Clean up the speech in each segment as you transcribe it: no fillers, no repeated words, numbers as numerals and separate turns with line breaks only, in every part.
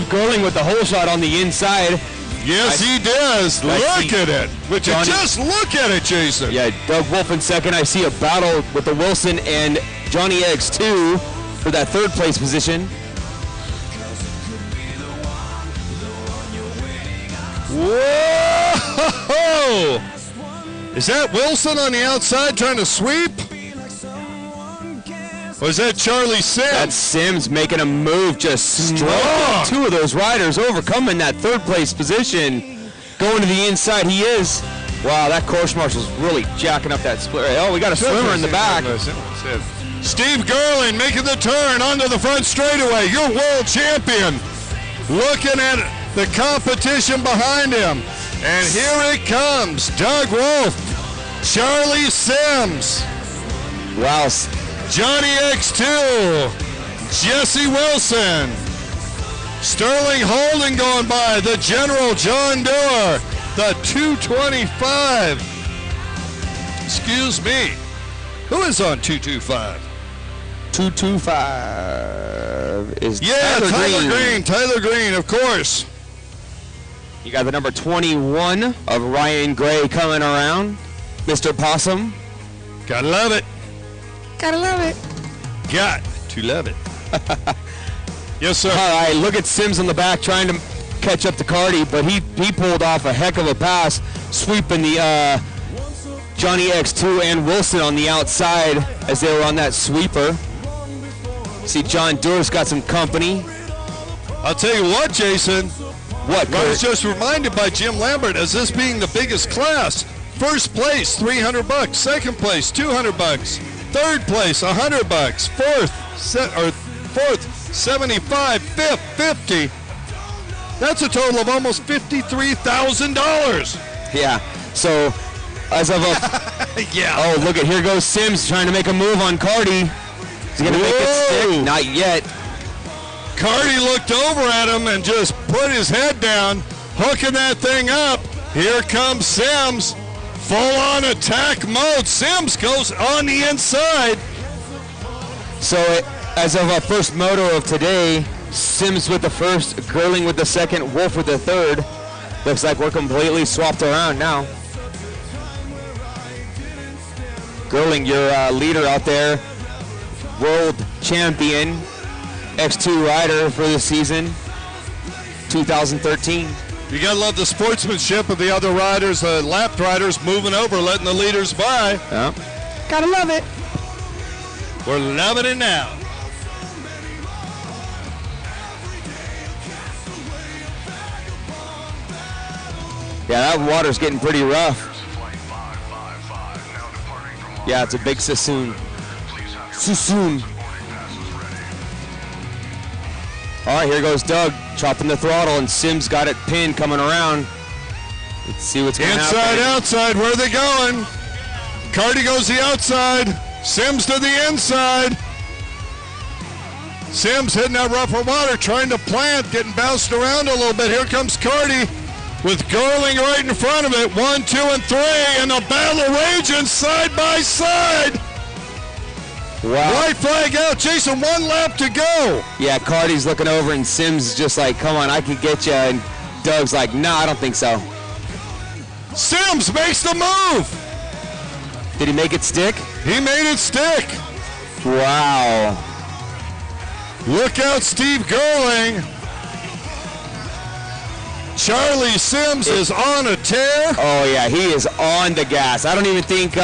Gerling with the hole shot on the inside.
Yes, he does. Look at it. Would you just look at it, Jason?
Yeah, Doug Wolf in second. I see a battle with the Wilson and Johnny X2 for that third place position.
Whoa! Is that Wilson on the outside trying to sweep? Or is that Charlie Sims?
That's Sims making a move, just strong. Two of those riders overcoming that third place position. Going to the inside, he is. Wow, that course marshal's really jacking up that split. Oh, we got a swimmer in the back.
Steve Gerling making the turn onto the front straightaway. Your world champion. Looking at the competition behind him. And here it comes. Doug Wolf, Charlie Sims.
Wow.
Johnny X2, Jesse Wilson, Sterling Holden going by, the General John Doerr, the 225. Excuse me. Who is on 225?
225 is
Tyler Green, of course.
You got the number 21 of Ryan Gray coming around, Mr. Possum.
Gotta love it.
Gotta love it.
Got to love it. Yes, sir.
All right, look at Sims on the back trying to catch up to Carty, but he pulled off a heck of a pass, sweeping the Johnny X2 and Wilson on the outside as they were on that sweeper. See, John Doerr's got some company.
I'll tell you what, Jason.
What?
I was just reminded by Jim Lambert as this being the biggest class. First place, $300. Second place, $200. Third place, $100. Fourth, 75. Fifth, 50. That's a total of almost $53,000.
Yeah. So, as of a
yeah.
Oh, look at here goes Sims trying to make a move on Carty. Is he gonna make it stick? Not yet.
Carty looked over at him and just put his head down, hooking that thing up. Here comes Sims. Full-on attack mode. Sims goes on the inside.
So, as of our first moto of today, Sims with the first, Gerling with the second, Wolf with the third. Looks like we're completely swapped around now. Gerling, your leader out there, world champion, X2 rider for the season, 2013.
You gotta love the sportsmanship of the other riders, the lapped riders moving over, letting the leaders by.
Yeah. Gotta love it.
We're loving it now.
Yeah, that water's getting pretty rough. Yeah, it's a big sassoon. Sassoon. All right, here goes Doug, chopping the throttle, and Sims got it pinned coming around. Let's see what's going to happen.
Inside, outside, where are they going? Carty goes the outside. Sims to the inside. Sims hitting that rougher water, trying to plant, getting bounced around a little bit. Here comes Carty with Gerling right in front of it. 1, 2, and 3, and the battle raging side by side.
Wow.
White flag out. Jason, 1 lap to go.
Yeah, Carty's looking over, and Sims is just like, come on, I can get you. And Doug's like, no, I don't think so.
Sims makes the move.
Did he make it stick?
He made it stick.
Wow.
Look out, Steve Gerling. Charlie Sims is on a tear.
Oh, yeah, he is on the gas. I don't even think...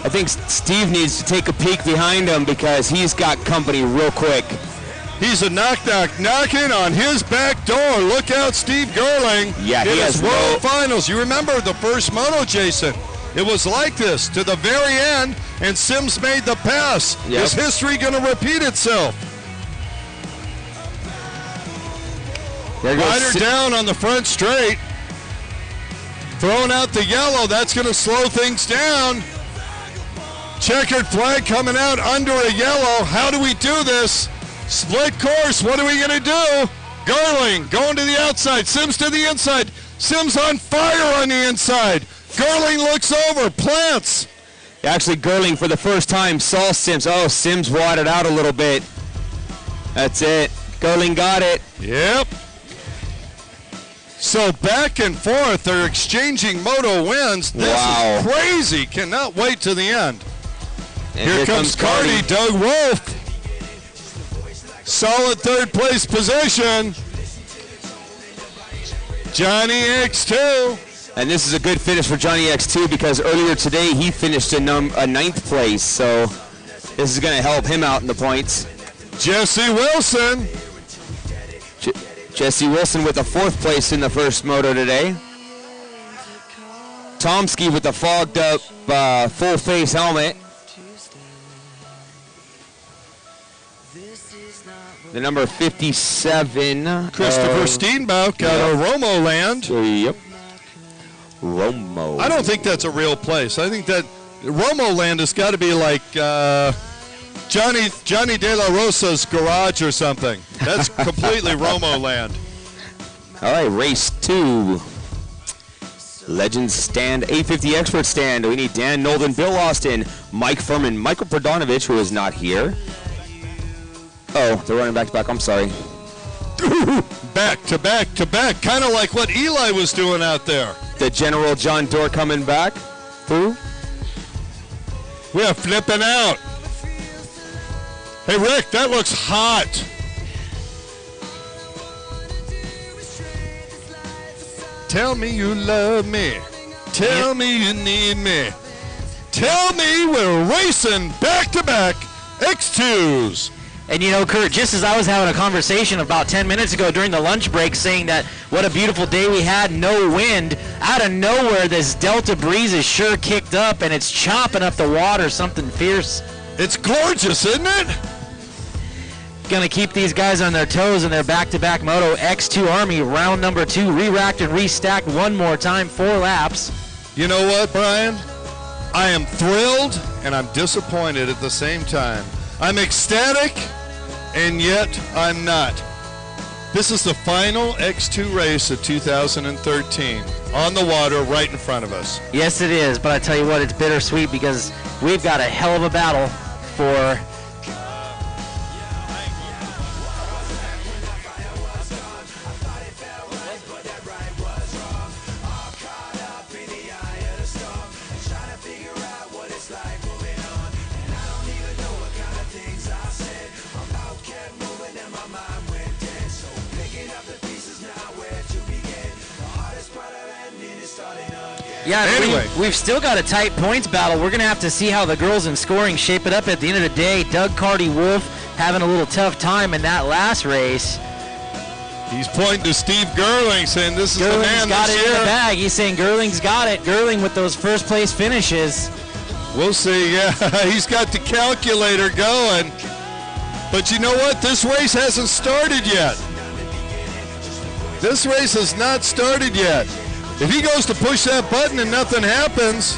I think Steve needs to take a peek behind him because he's got company real quick.
He's a knocking on his back door. Look out, Steve Gerling.
Yeah, he has
World Finals. You remember the first moto, Jason? It was like this to the very end, and Sims made the pass.
Yep.
Is history going to repeat itself? Rider down on the front straight. Throwing out the yellow. That's going to slow things down. Checkered flag coming out under a yellow. How do we do this? Split course. What are we going to do? Gerling going to the outside. Sims to the inside. Sims on fire on the inside. Gerling looks over. Plants.
Actually, Gerling for the first time saw Sims. Oh, Sims wadded out a little bit. That's it. Gerling got it.
Yep. So back and forth, they're exchanging Moto wins. This is crazy. Cannot wait to the end.
And
here comes Cardi, Doug Wolf. Solid third place position. Johnny X2.
And this is a good finish for Johnny X2 because earlier today he finished in 9th place. So this is going to help him out in the points.
Jesse Wilson.
Jesse Wilson with the 4th place in the first moto today. Tomsky with the fogged up full face helmet. The number 57.
Christopher Steenbach out of Romo Land.
Yep. Romo.
I don't think that's a real place. I think that Romo Land has got to be like Johnny De La Rosa's garage or something. That's completely Romo Land.
All right, race 2. Legends stand, 850 expert stand. We need Dan Nolden, Bill Austin, Mike Furman, Michael Prodanovich, who is not here. Oh, they're running back to back. I'm sorry.
Back to back to back, kind of like what Eli was doing out there.
The General John Doerr coming back through.
We are flipping out. Hey, Rick, that looks hot. Tell me you love me. Tell me you need me. Tell me we're racing back-to-back X2s.
And you know, Kurt, just as I was having a conversation about 10 minutes ago during the lunch break saying that what a beautiful day we had, no wind, out of nowhere this Delta breeze is sure kicked up and it's chopping up the water, something fierce.
It's gorgeous, isn't it?
Going to keep these guys on their toes in their back-to-back Moto X2 Army, round number 2, re-racked and restacked one more time, 4 laps.
You know what, Brian? I am thrilled and I'm disappointed at the same time. I'm ecstatic, and yet I'm not. This is the final X2 race of 2013 on the water right in front of us.
Yes, it is, but I tell you what, it's bittersweet because we've got a hell of a battle for Yeah, anyway, we've still got a tight points battle. We're going to have to see how the girls in scoring shape it up at the end of the day. Doug Cardi Wolf having a little tough time in that last race.
He's pointing to Steve Gerling, saying this is the man
got
this
it
year.
In the bag. He's saying Gerling's got it. Gerling with those first place finishes.
We'll see. Yeah, he's got the calculator going. But you know what? This race hasn't started yet. This race has not started yet. If he goes to push that button and nothing happens.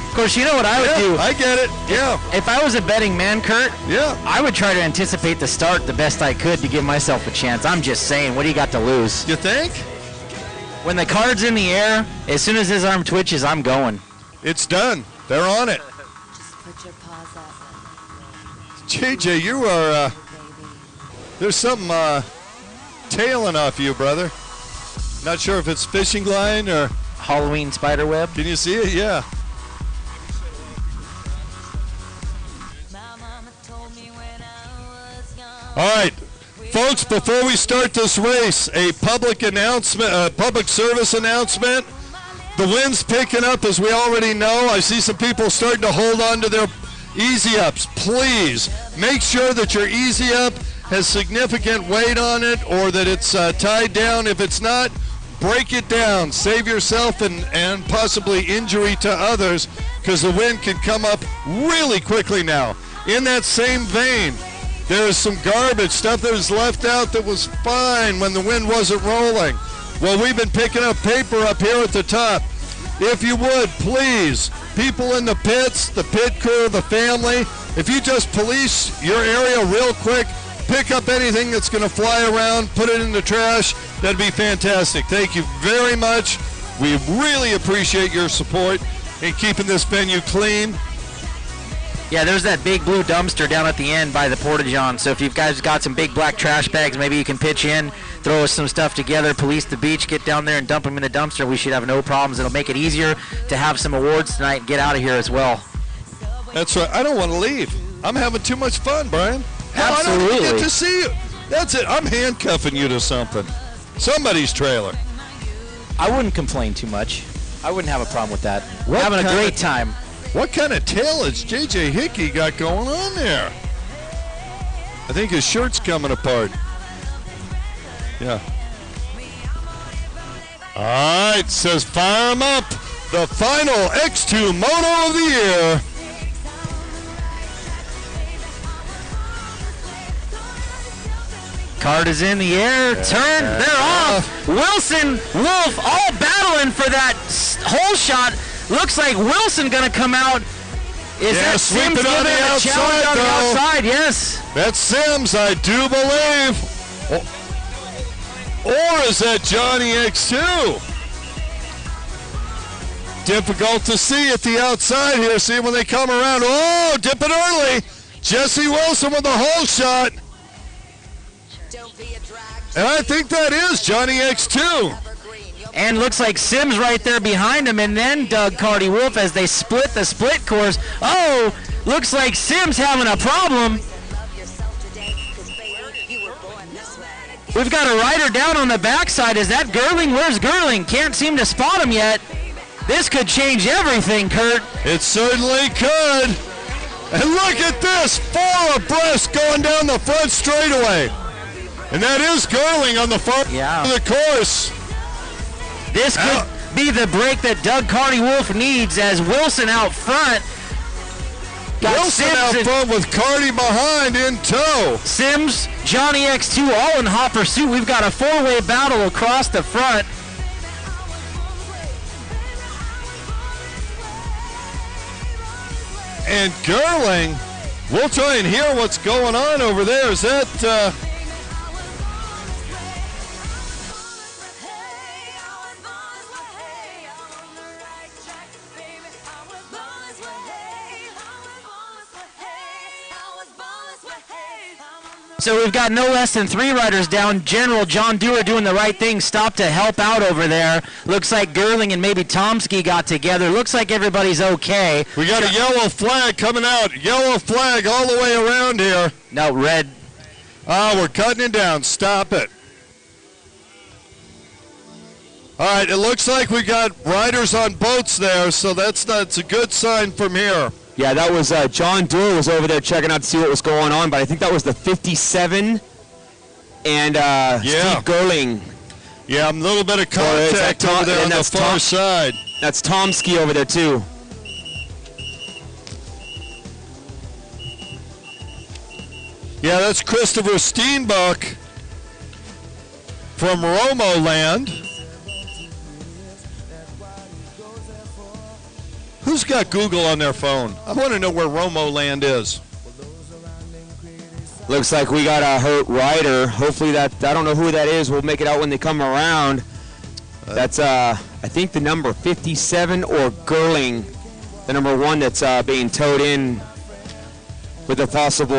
Of course, you know what I would do?
I get it. Yeah.
If I was a betting man, Kurt,
yeah,
I would try to anticipate the start the best I could to give myself a chance. I'm just saying, what do you got to lose?
You think?
When the card's in the air, as soon as his arm twitches, I'm going.
It's done. They're on it.
Just put your paws up.
JJ, you are, there's something tailing off you, brother. Not sure if it's fishing line or
Halloween spider web.
Can you see it? Yeah. All right, folks, before we start this race, a public announcement, public service announcement. The wind's picking up, as we already know. I see some people starting to hold on to their easy ups. Please make sure that your easy up has significant weight on it or that it's tied down. If it's not, break it down. Save yourself and possibly injury to others, because the wind can come up really quickly now. In that same vein, there is some garbage, stuff that was left out that was fine when the wind wasn't rolling. Well, we've been picking up paper up here at the top. If you would, please, people in the pits, the pit crew, the family, if you just police your area real quick, pick up anything that's going to fly around, put it in the trash, that'd be fantastic. Thank you very much. We really appreciate your support in keeping this venue clean.
Yeah, there's that big blue dumpster down at the end by the Porta-John. So if you guys got some big black trash bags, maybe you can pitch in, throw some stuff together, police the beach, get down there and dump them in the dumpster. We should have no problems. It'll make it easier to have some awards tonight and get out of here as well.
That's right. I don't want to leave. I'm having too much fun, Brian. Hell,
Absolutely.
I don't even get to see you. That's it. I'm handcuffing you to something. Somebody's trailer.
I wouldn't complain too much. I wouldn't have a problem with that. We're
What
having a
kind
great
of-
time.
What kind of tail has J.J. Hickey got going on there? I think his shirt's coming apart. Yeah. All right, says fire him up. The final X2 Moto of the year.
Card is in the air. Turn. They're off. Wilson, Wolf, all battling for that hole shot. Looks like Wilson going to come out. Is that
sweep
Sims
it on
giving
the
him a challenge
outside,
on the
though.
outside? Yes.
That's Sims, I do believe. Or is that Johnny X2? Difficult to see at the outside here. See when they come around. Oh, dip it early. Jesse Wilson with the hole shot. And I think that is Johnny X2.
And looks like Sims right there behind him. And then Doug Carty Wolf as they split the split course. Oh, looks like Sims having a problem. We've got a rider down on the backside. Is that Gerling? Where's Gerling? Can't seem to spot him yet. This could change everything, Kurt.
It certainly could. And look at this, 4 abreast going down the front straightaway. And that is Gerling on the front of the course.
This could be the break that Doug Carty Wolf needs as Wilson out front. Got
Wilson
Sims
out
and-
front with Carty behind in tow.
Sims, Johnny X2 all in hot pursuit. We've got a 4-way battle across the front.
And Gerling, we'll try and hear what's going on over there. Is that...
So we've got no less than 3 riders down. General John Dewar doing the right thing, stopped to help out over there. Looks like Gerling and maybe Tomsky got together. Looks like everybody's okay.
We got a yellow flag coming out. Yellow flag all the way around here.
No, red.
We're cutting it down. Stop it. All right, it looks like we got riders on boats there, so that's a good sign from here.
Yeah, that was John Dewar was over there checking out to see what was going on, but I think that was the 57 and Steve Gerling.
Yeah, a little bit of contact over there on the far side.
That's Tomsky over there too.
Yeah, that's Christopher Steenbuck from Romo Land. Who's got Google on their phone? I want to know where Romo Land is.
Looks like we got a hurt rider. Hopefully that, I don't know who that is. We'll make it out when they come around. That's, I think the number 57 or Gerling, the number 1 that's being towed in with a possible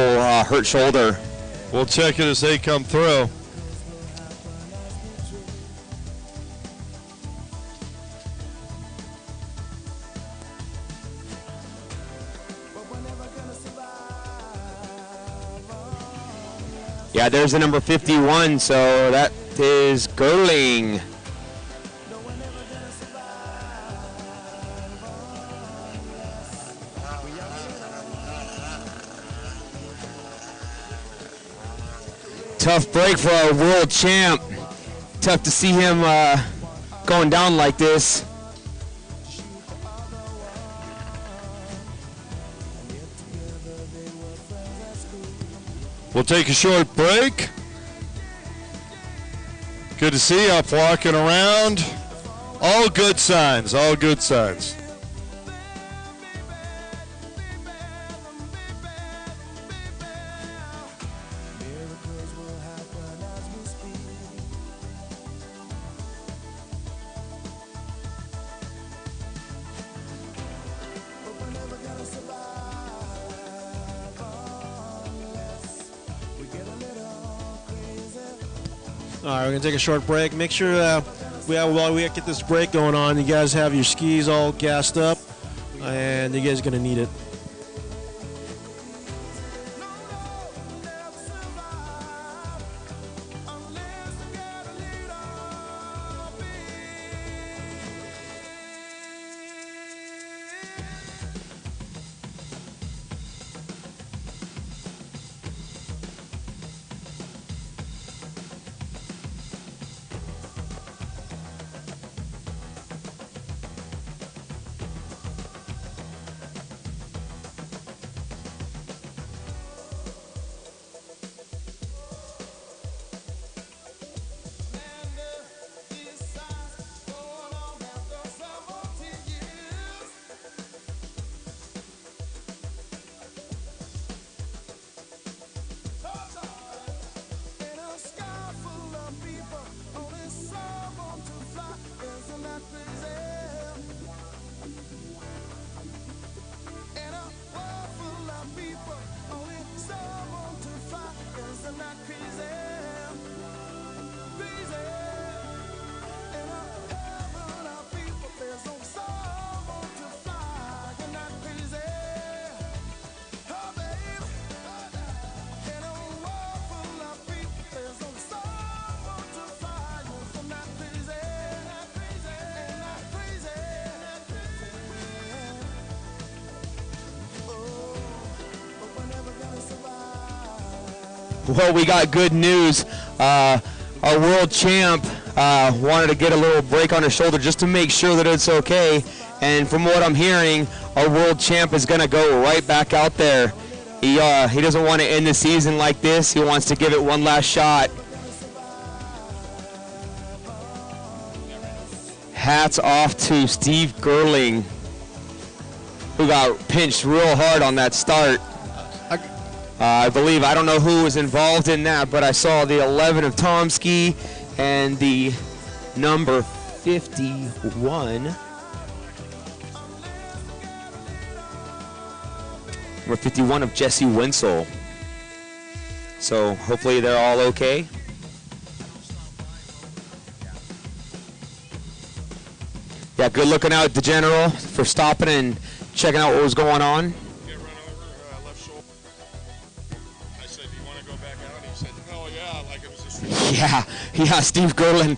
hurt shoulder.
We'll check it as they come through.
Yeah, there's the number 51, so that is Gerling. Tough break for our world champ. Tough to see him going down like this.
We'll take a short break. Good to see you up walking around. All good signs, all good signs.
All right, we're going to take a short break. Make sure while we get this break going on, you guys have your skis all gassed up, and you guys are going to need it.
Well, we got good news. Our world champ wanted to get a little break on his shoulder just to make sure that it's okay. And from what I'm hearing, our world champ is going to go right back out there. He doesn't want to end the season like this. He wants to give it one last shot. Hats off to Steve Gerling, who got pinched real hard on that start. I believe, I don't know who was involved in that, but I saw the 11 of Tomsky and the number 51. Number 51 of Jesse Winsel. So hopefully they're all okay. Yeah, good looking out at the general for stopping and checking out what was going on. Yeah, Steve Gerlin,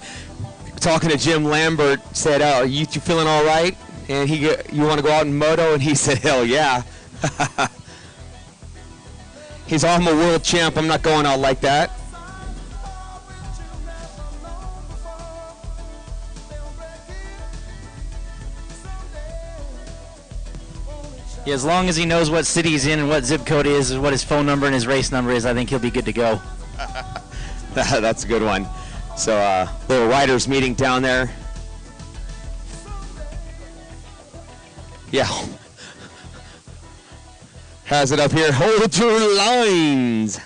talking to Jim Lambert, said, "Oh, you feeling all right?" And you want to go out in Moto? And he said, "Hell yeah." He's all, I'm a world champ. I'm not going out like that.
Yeah, as long as he knows what city he's in and what zip code is and what his phone number and his race number is, I think he'll be good to go.
That's a good one. So, little riders meeting down there. Yeah. Has it up here. Hold your lines.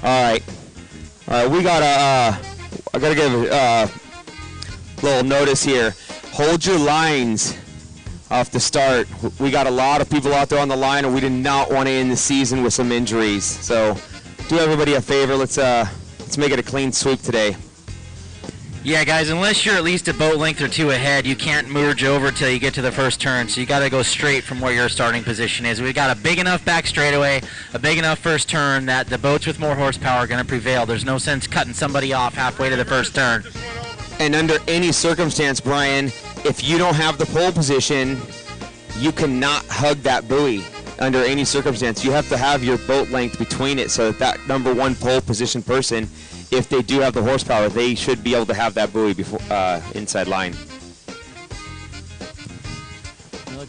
All right, we got I gotta give a little notice here. Hold your lines off the start. We got a lot of people out there on the line, and we did not want to end the season with some injuries. So, do everybody a favor. Let's make it a clean sweep today.
Yeah, guys, unless you're at least a boat length or two ahead, you can't merge over till you get to the first turn. So you got to go straight from where your starting position is. We've got a big enough back straightaway, a big enough first turn that the boats with more horsepower are going to prevail. There's no sense cutting somebody off halfway to the first turn.
And under any circumstance, Brian, if you don't have the pole position, you cannot hug that buoy under any circumstance. You have to have your boat length between it so that number one pole position person, if they do have the horsepower, they should be able to have that buoy before inside line.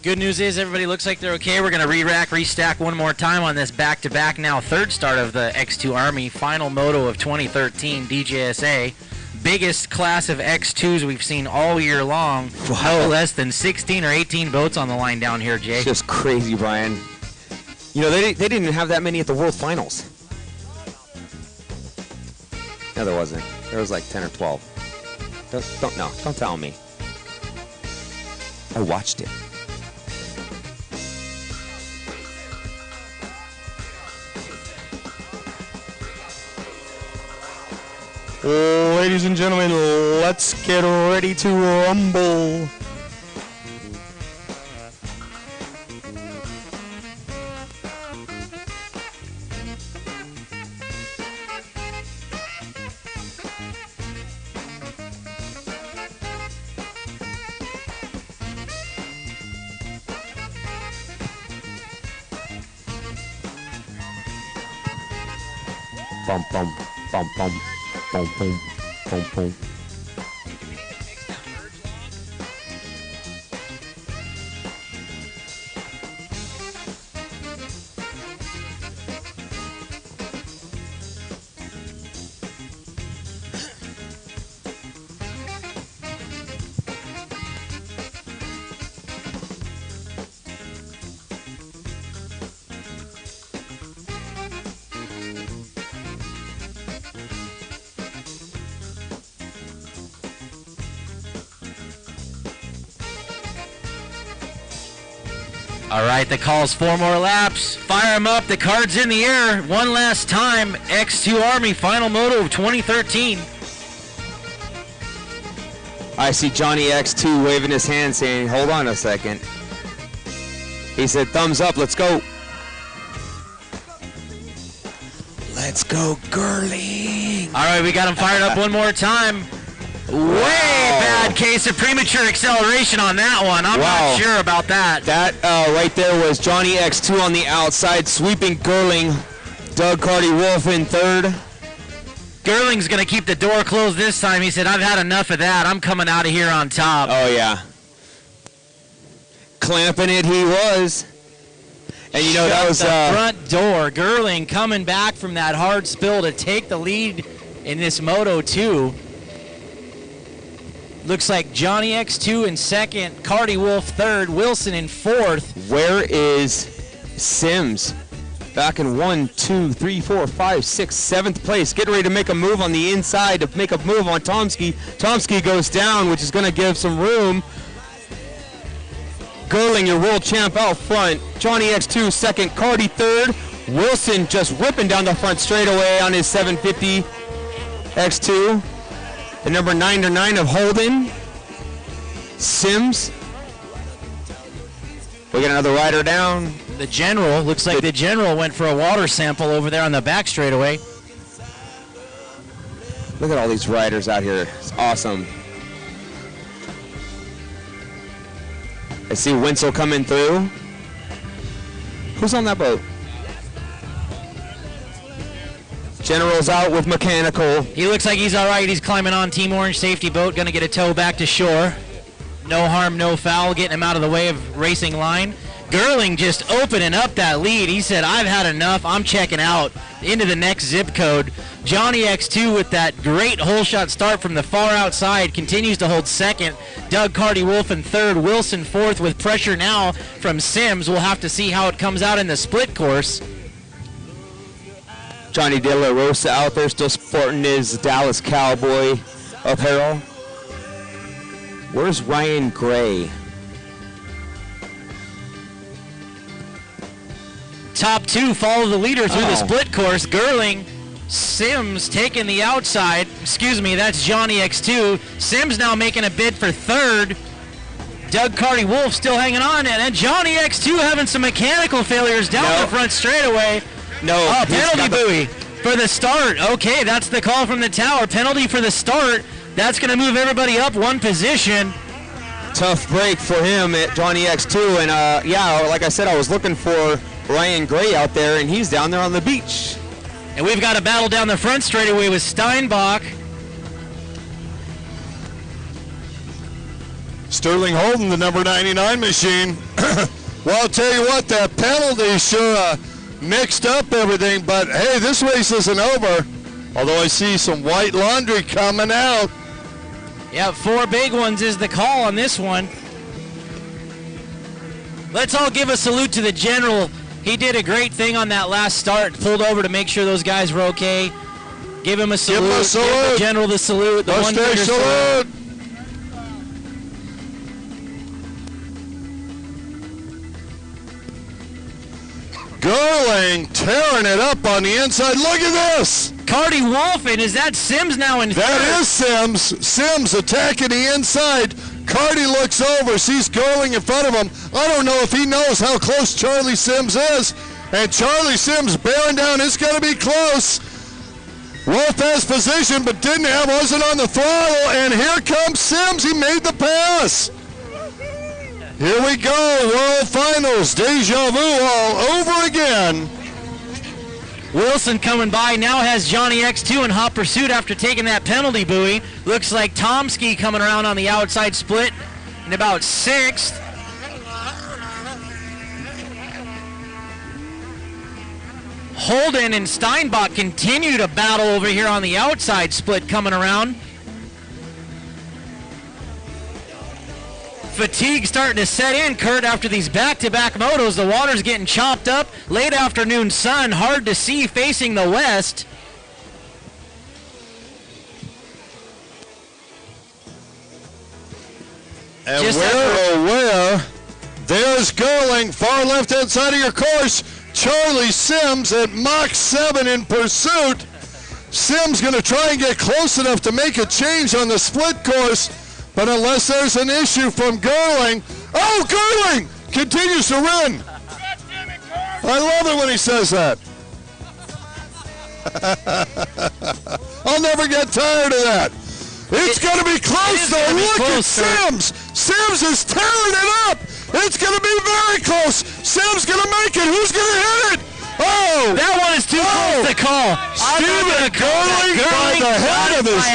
Good news is everybody looks like they're okay. We're going to re-rack, restack one more time on this back-to-back now third start of the X2 Army final moto of 2013 DJSA. Biggest class of X2s we've seen all year long.
Wow.
No less than 16 or 18 boats on the line down here, Jay.
It's just crazy, Brian. You know, they didn't even have that many at the World Finals. No, there wasn't. There was like 10 or 12. Don't tell me. I watched it. Ladies and gentlemen, let's get ready to rumble. Bum bum bum bum bum bum bum bum.
All right, the call's 4 more laps. Fire them up. The card's in the air. One last time. X2 Army final moto of 2013.
I see Johnny X2 waving his hand saying, hold on a second. He said, thumbs up, let's go. Let's go, girling.
All right, we got him fired up one more time. Way bad case of premature acceleration on that one. I'm not sure about that.
That right there was Johnny X2 on the outside, sweeping Girling. Doug Carty Wolf in third.
Girling's going to keep the door closed this time. He said, I've had enough of that. I'm coming out of here on top.
Oh, yeah. Clamping it he was. And, you know, that was...
the front door. Girling coming back from that hard spill to take the lead in this Moto 2. Looks like Johnny X2 in second, Carty Wolf third, Wilson in fourth.
Where is Sims? Back in 1, 2, 3, 4, 5, 6, 7th place. Getting ready to make a move on the inside to make a move on Tomsky. Tomsky goes down, which is going to give some room. Girling, your world champ, out front. Johnny X2 second, Carty third. Wilson just ripping down the front straightaway on his 750 X2. The number 9 of Holden. Sims. We got another rider down.
The General, looks like the General went for a water sample over there on the back straightaway.
Look at all these riders out here. It's awesome. I see Winslow coming through. Who's on that boat? General's out with mechanical.
He looks like he's all right. He's climbing on Team Orange safety boat. Going to get a tow back to shore. No harm, no foul. Getting him out of the way of racing line. Girling just opening up that lead. He said, I've had enough. I'm checking out into the next zip code. Johnny X2 with that great hole shot start from the far outside continues to hold second. Doug Carty Wolf in third. Wilson fourth with pressure now from Sims. We'll have to see how it comes out in the split course.
Johnny De La Rosa out there still sporting his Dallas Cowboy apparel. Where's Ryan Gray?
Top two follow the leader through the split course. Girling, Sims taking the outside. Excuse me, that's Johnny X2. Sims now making a bid for third. Doug Carty Wolf still hanging on. And Johnny X2 having some mechanical failures down the front straightaway.
No.
Penalty buoy for the start. Okay, that's the call from the tower. Penalty for the start. That's going to move everybody up one position.
Tough break for him at Johnny X2. And, yeah, like I said, I was looking for Ryan Gray out there, and he's down there on the beach.
And we've got a battle down the front straightaway with Steinbach.
Sterling Holden, the number 99 machine. Well, I'll tell you what, that penalty sure mixed up everything, but hey, this race isn't over. Although I see some white laundry coming out.
Yeah, 4 big ones is the call on this one. Let's all give a salute to the general. He did a great thing on that last start, pulled over to make sure those guys were okay. Give him a salute.
Give him a salute.
Give the general the salute. The
Mustang salute. Gerling tearing it up on the inside. Look at this.
Cardi Wolfen, is that Sims now in
That
third?
is Sims. Sims attacking the inside. Cardi looks over, sees Gerling in front of him. I don't know if he knows how close Charlie Sims is. And Charlie Sims bearing down. It's going to be close. Wolf has position, but wasn't on the throttle. And here comes Sims. He made the pass. Here we go, World Finals, deja vu all over again.
Wilson coming by, now has Johnny X2 in hot pursuit after taking that penalty buoy. Looks like Tomsky coming around on the outside split in about 6th. Holden and Steinbach continue to battle over here on the outside split coming around. Fatigue starting to set in, Kurt, after these back-to-back motos. The water's getting chopped up. Late afternoon sun, hard to see facing the west.
And where, there's Gerling, far left-hand side of your course. Charlie Sims at Mach 7 in pursuit. Sims going to try and get close enough to make a change on the split course. But unless there's an issue from Gerling, Gerling continues to win. I love it when he says that. I'll never get tired of that. It's going to be close, though. Look at Sims. Sims is tearing it up. It's going to be very close. Sims going to make it. Who's going to hit it? Oh!
That one is too close to call.
Stephen Gerling by the head of his